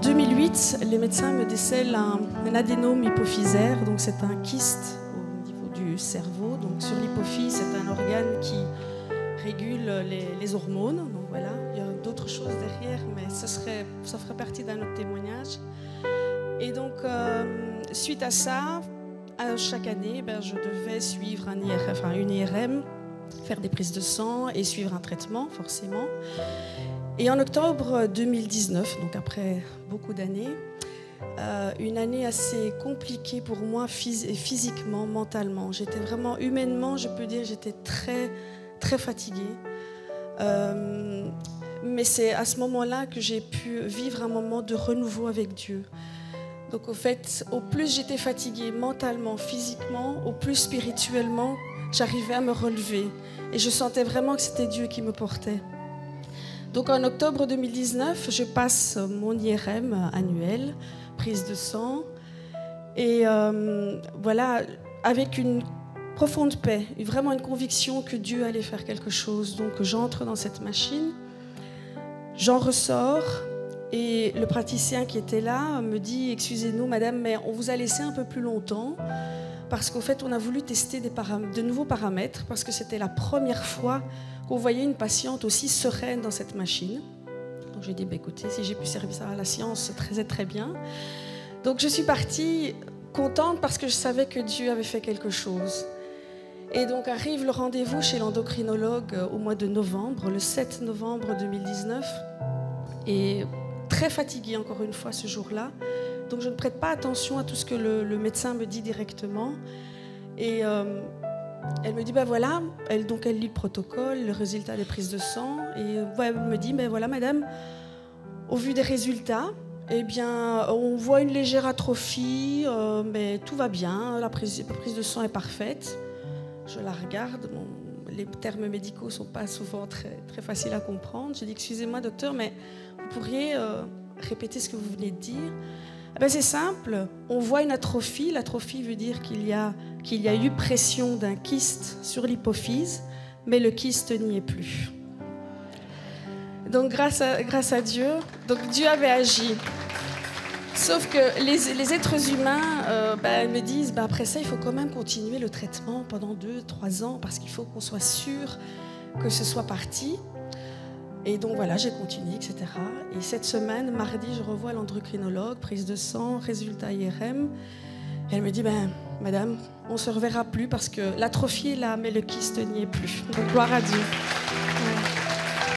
2008, les médecins me décèlent un adénome hypophysaire, donc c'est un kyste au niveau du cerveau. Donc sur l'hypophyse, c'est un organe qui régule les hormones. Donc voilà, il y a d'autres choses derrière, mais ça ferait partie d'un autre témoignage. Et donc, suite à ça, chaque année, je devais suivre une IRM, faire des prises de sang et suivre un traitement, forcément. Et en octobre 2019, donc après beaucoup d'années, une année assez compliquée pour moi physiquement, mentalement. J'étais vraiment, humainement, je peux dire, j'étais très, très fatiguée. Mais c'est à ce moment-là que j'ai pu vivre un moment de renouveau avec Dieu. Donc au fait, au plus j'étais fatiguée mentalement, physiquement, au plus spirituellement, j'arrivais à me relever. Et je sentais vraiment que c'était Dieu qui me portait. Donc en octobre 2019, je passe mon IRM annuel, prise de sang. Et voilà, avec une profonde paix, vraiment une conviction que Dieu allait faire quelque chose. Donc j'entre dans cette machine, j'en ressors. Et le praticien qui était là me dit « Excusez-nous, madame, mais on vous a laissé un peu plus longtemps parce qu'au fait, on a voulu tester de nouveaux paramètres parce que c'était la première fois qu'on voyait une patiente aussi sereine dans cette machine. » Donc j'ai dit « Écoutez, si j'ai pu servir ça à la science, c'est très bien. » Donc je suis partie contente parce que je savais que Dieu avait fait quelque chose. Et donc arrive le rendez-vous chez l'endocrinologue au mois de novembre, le 7 novembre 2019. Et très fatiguée encore une fois ce jour-là. Donc je ne prête pas attention à tout ce que le médecin me dit directement. Et elle me dit, voilà, elle lit le protocole, le résultat des prises de sang. Et elle me dit, voilà madame, au vu des résultats, eh bien, on voit une légère atrophie, mais tout va bien, la prise de sang est parfaite. Je la regarde, les termes médicaux ne sont pas souvent très, très faciles à comprendre. Je dis, excusez-moi docteur, mais vous pourriez répéter ce que vous venez de dire? C'est simple, on voit une atrophie. L'atrophie veut dire qu'il y a eu pression d'un kyste sur l'hypophyse, mais le kyste n'y est plus. Donc grâce à Dieu, donc Dieu avait agi. Sauf que les êtres humains me disent après ça, il faut quand même continuer le traitement pendant 2-3 ans parce qu'il faut qu'on soit sûr que ce soit parti. Et donc voilà, j'ai continué, etc. Et cette semaine, mardi, je revois l'endocrinologue, prise de sang, résultat IRM. Et elle me dit, madame, on ne se reverra plus parce que l'atrophie est là, mais le kyste n'y est plus. Donc gloire à Dieu.